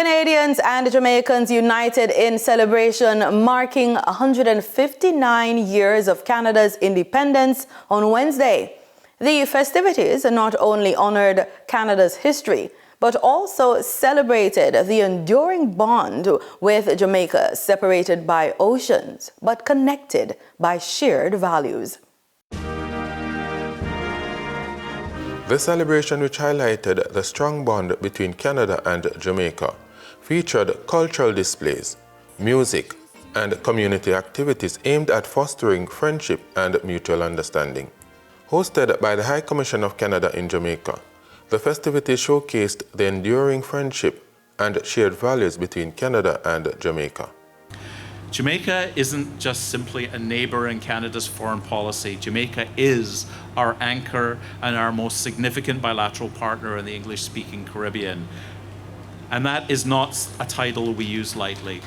Canadians and Jamaicans united in celebration marking 159 years of Canada's independence on Wednesday. The festivities not only honored Canada's history, but also celebrated the enduring bond with Jamaica, separated by oceans, but connected by shared values. The celebration, which highlighted the strong bond between Canada and Jamaica, featured cultural displays, music, and community activities aimed at fostering friendship and mutual understanding. Hosted by the High Commission of Canada in Jamaica, the festivities showcased the enduring friendship and shared values between Canada and Jamaica. Jamaica isn't just simply a neighbor in Canada's foreign policy. Jamaica is our anchor and our most significant bilateral partner in the English-speaking Caribbean. And that is not a title we use lightly.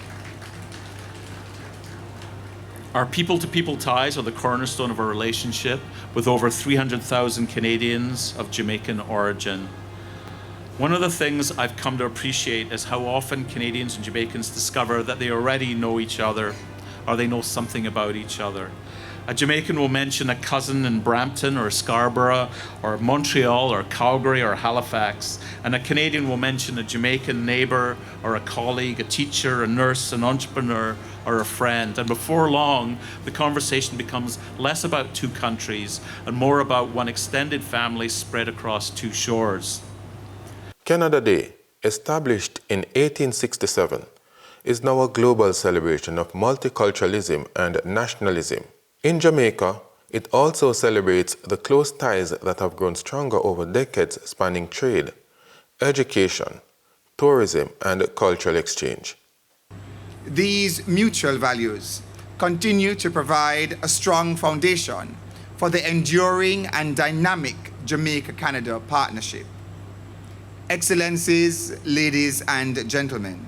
Our people-to-people ties are the cornerstone of our relationship with over 300,000 Canadians of Jamaican origin. One of the things I've come to appreciate is how often Canadians and Jamaicans discover that they already know each other, or they know something about each other. A Jamaican will mention a cousin in Brampton or Scarborough or Montreal or Calgary or Halifax, and a Canadian will mention a Jamaican neighbor or a colleague, a teacher, a nurse, an entrepreneur, or a friend. And before long, the conversation becomes less about two countries and more about one extended family spread across two shores. Canada Day, established in 1867, is now a global celebration of multiculturalism and nationalism. In Jamaica, it also celebrates the close ties that have grown stronger over decades, spanning trade, education, tourism, and cultural exchange. These mutual values continue to provide a strong foundation for the enduring and dynamic Jamaica-Canada partnership. Excellencies, ladies and gentlemen,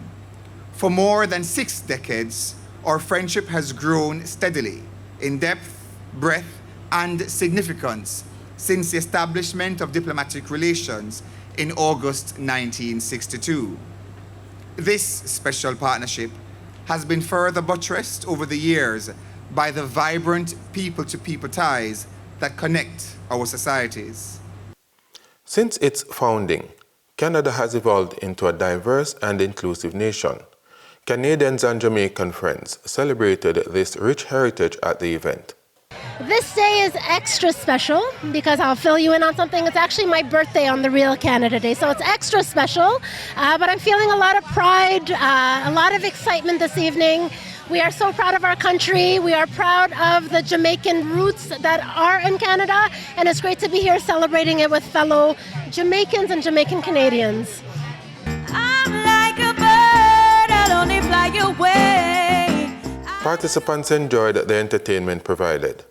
for more than 6 decades, our friendship has grown steadily in depth, breadth, and significance since the establishment of diplomatic relations in August 1962. This special partnership has been further buttressed over the years by the vibrant people-to-people ties that connect our societies. Since its founding, Canada has evolved into a diverse and inclusive nation. Canadians and Jamaican friends celebrated this rich heritage at the event. This day is extra special because I'll fill you in on something. It's actually my birthday on the real Canada Day, so it's extra special. But I'm feeling a lot of pride, a lot of excitement this evening. We are so proud of our country. We are proud of the Jamaican roots that are in Canada, and it's great to be here celebrating it with fellow Jamaicans and Jamaican Canadians. I'm like a bird, I'll only fly away. Participants enjoyed the entertainment provided.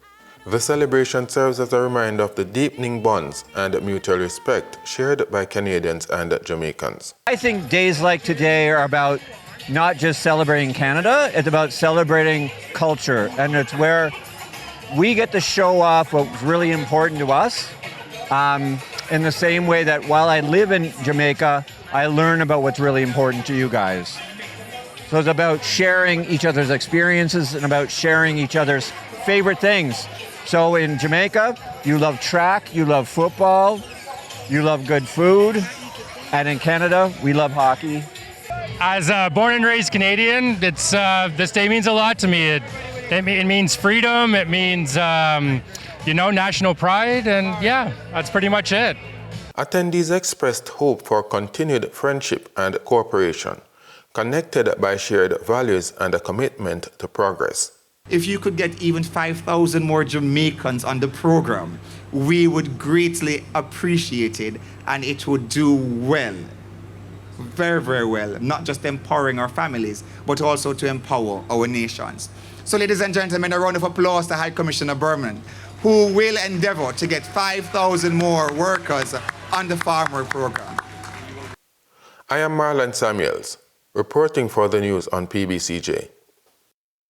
The celebration serves as a reminder of the deepening bonds and mutual respect shared by Canadians and Jamaicans. I think days like today are about not just celebrating Canada, it's about celebrating culture, and it's where we get to show off what's really important to us. In the same way that while I live in Jamaica, I learn about what's really important to you guys. So it's about sharing each other's experiences and about sharing each other's favorite things. So in Jamaica, you love track, you love football, you love good food, and in Canada, we love hockey. As a born and raised Canadian, this day means a lot to me. It means freedom, it means national pride, and yeah, that's pretty much it. Attendees expressed hope for continued friendship and cooperation, connected by shared values and a commitment to progress. If you could get even 5,000 more Jamaicans on the program, we would greatly appreciate it, and it would do well. Very, very well, not just empowering our families, but also to empower our nations. So ladies and gentlemen, a round of applause to High Commissioner Berman, who will endeavor to get 5,000 more workers on the farmer program. I am Marlon Samuels, reporting for the news on PBCJ.